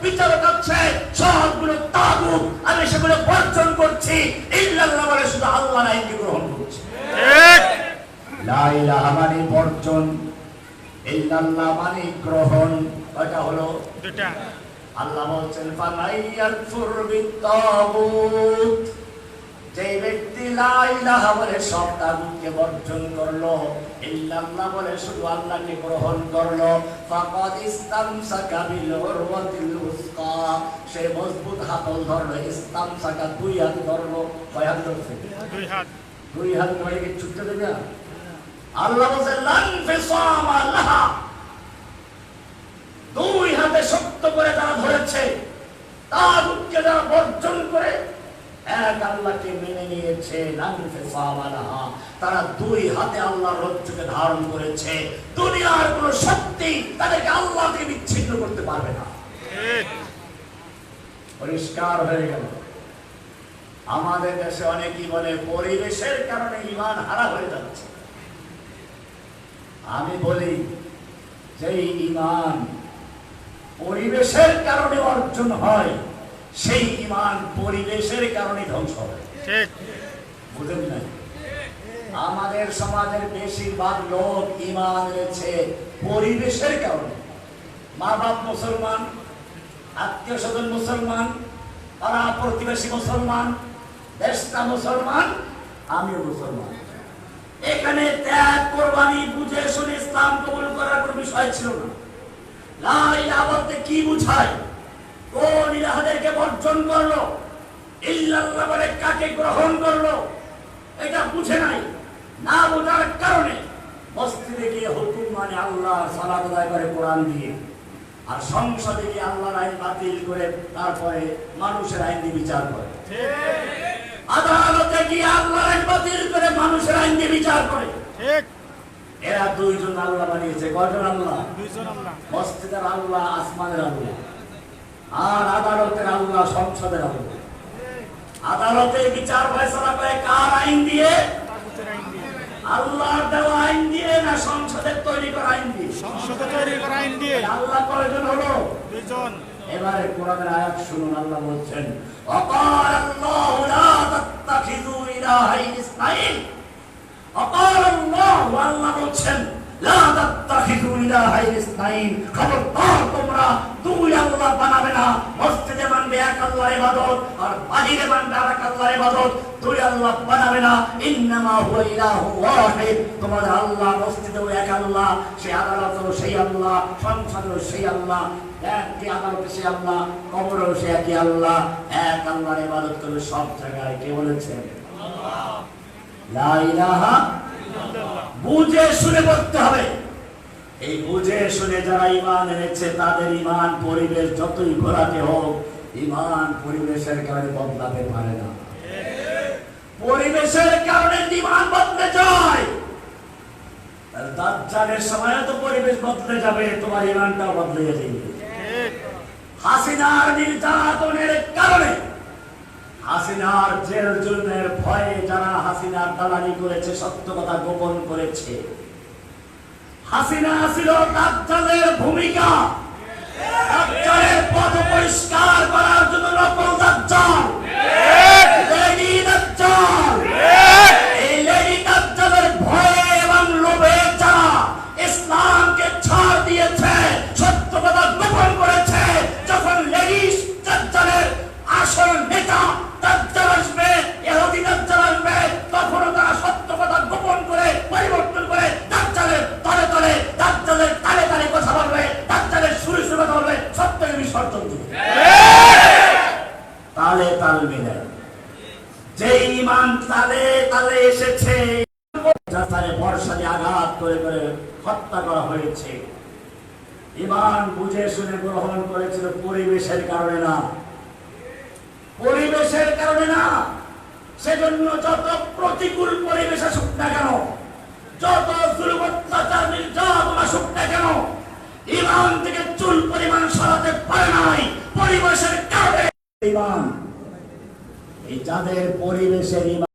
বিচারক আছে, সবগুলো তাগুত, আমি সেগুলো বর্জন করছি। ইল্লাল্লাহ বলে শুধু আল্লাহর আইনকে গ্রহণ করছি। ঠিক। লা ইলাহা মানে বর্জন, ইল্লাল্লাহ মানে গ্রহণ। এটা হলো দুটা। আল্লাহ বলছেন ফালাইয়াকুর বিত্তাগুত, যে ব্যক্তি লা ইলাহা বলে সব তাগুতকে বর্জন করলো, ইল্লাল্লাহ বলে শুধু আল্লাহকে গ্রহণ করলো, ফাকাদ ইসতামসাকা বিল উরওয়াতিল উসকা, সে মজবুত হাতল ধরলো। ইসতামসাকা দুই হাত ধরলো। কয় হাত ধরছে? দুই হাত। দুই হাত ধরে কি ছুটতে দেবে? আল্লাহ বলেন লান ফিসামা লাহা, দুই হাতে শক্ত করে যারা ধরেছে, তাগুতকে যারা বর্জন করে এক আল্লাহকে মেনে নিয়েছে, লান ফিসামা লাহা, তারা দুই হাতে আল্লাহর রজ্জুকে ধারণ করেছে। দুনিয়ার কোন শক্তি তাদেরকে আল্লাহ থেকে বিচ্ছিন্ন করতে পারবে না। ঠিক। পরিষ্কার হয়ে গেল। আমাদের দেশে অনেকেই বলে পরিবেশের কারণে ঈমান হারা হয়ে যাচ্ছে। আমি বলি যেই ঈমান পরিবেশের কারণে অর্জন হয়, সেই ঈমান পরিবেশের কারণে ধ্বংস হয়। ঠিক। বুঝেন নাই? আমাদের সমাজের বেশিরভাগ লোক ঈমান এনেছে পরিবেশের কারণে। মা বাপ মুসলমান, আত্মীয় স্বজন মুসলমান, পাড়া প্রতিবেশী মুসলমান, দেশটা মুসলমান, আমিও মুসলমান। এখানে ত্যাগ কোরবানি বুঝে শুনে ইসলাম কবুল করার কোনো বিষয় ছিল না। লা ইলাহা বলতে কি বুঝায়, কোন ইলাহদেরকে বর্জন করলো, ইল্লাল্লাহ বলে কাকে গ্রহণ করলো, এটা বুঝে নাই। না বোঝার কারণে মসজিদে গিয়ে হুকুম মানে আল্লাহ, সালাত আদায় করে কোরআন দিয়ে, আর সংসদে গিয়ে আল্লাহর আইন বাতিল করে তারপরে মানুষের আইন দিয়ে বিচার করে। আদালতে গিয়ে আল্লাহর আইন বাতিল করে মানুষের আইন দিয়ে বিচার করে। ঠিক। এরা দুইজন আল্লাহ বানিয়েছে। কয়জন আল্লাহ? দুইজন আল্লাহ। মসজিদের আল্লাহ, আসমানের আল্লাহ, আর আদালতের আল্লাহ, সংসদের আল্লাহ। আদালতে বিচার ফয়সালা করে কার আইন দিয়ে? তাগুতের আইন দিয়ে। আল্লাহর দেওয়া আইন দিয়ে না সংসদের তৈরি করা আইন দিয়ে? সংসদে তৈরি করা আইন দিয়ে। আল্লাহ কয়জন হলো? দুইজন। এবারে কোরআনের আয়াত শুনুন। আল্লাহ বলছেন ওয়াকালাল্লাহু লা তাত্তাখিযু ইলাহাইন ইসনাইন, ওয়াকালাল্লাহু, আল্লাহ বলছেন লা তাত্তাখিযু ইলাহাইন ইসনাইন, খবরদার তোমরা দুই আল্লাহ বানাবে না। মসজিদে মানবে এক আল্লাহর ইবাদত, আর বাহিরে মানবে আরেক আল্লাহর ইবাদত। দুই আল্লাহ বানাবে না। ইন্নামা হুয়া ইলাহু ওয়াহিদ, তোমাদের আল্লাহ মসজিদেও এক আল্লাহ, সেই আদালতেও সেই আল্লাহ, সংসদেও সেই আল্লাহ, একই আদালতে সেই আল্লাহ, কবরেও সে একই আল্লাহ। এক আল্লাহর ইবাদত করবে সব জায়গায়। কে বলেছেন? লা ইলাহা ইল্লাল্লাহ। বুঝে শুনে বলতে হবে। এই বুঝে শুনে যারা ঈমান এনেছে, তাদের ঈমান পরিবেশ যতই ঘোরাতে হোক, ঈমান পরিবেশের কারণে বদলাতে পারে না। পরিবেশের কারণে ঈমান বদলে যায়। দাজ্জালের সময় তো পরিবেশ বদলে যাবে, তোমার ঈমানটাও বদলে যাবে। হাসিনার নির্যাতনের কারণে, হাসিনার জেল জুলমের ভয়ে যারা হাসিনার দালালি করেছে, সত্য কথা গোপন করেছে, হাসিনা ছিল দাজ্জালের ভূমিকা। দাজ্জালের পথ পরিষ্কার করার জন্য নকল দাজ্জাল, লেডি দাজ্জাল। এই লেডি দাজ্জালের ভয়ে এবং লোভে যারা ইসলামকে ছাড় দিয়েছে, সত্য কথা গোপন করেছে, যখন লেডি দাজ্জালের আসল নেতা দাজ্জাল আসবে, ইহুদি দাজ্জাল আসবে, তখনও তারা সত্য কথা গোপন করে পরিবর্তন করে দাজ্জালের তলে তলে, দাজ্জালের তালে তালে কথা বলবে, দাজ্জালের সুরে সুরে কথা বলবে, সত্যকে বিসর্জন দিবে। তালে তাল মিলে যে ঈমান তালে তালে এসেছে, যাতে বর্ষা দিয়ে আঘাত করে করে হত্যা করা হয়েছে, ঈমান বুঝে শুনে গ্রহণ করেছিল পরিবেশের কারণে না, পরিবেশের কারণে না। সেজন্য যত প্রতিকূল পরিবেশ আসুক না কেন, যত জুলুম অত্যাচার নির্যাতন আসুক না কেন, ঈমান থেকে চুল পরিমাণ সরাতে পারে নাই পরিবেশের কারণে। ঈমান, এই যাদের পরিবেশের ঈমান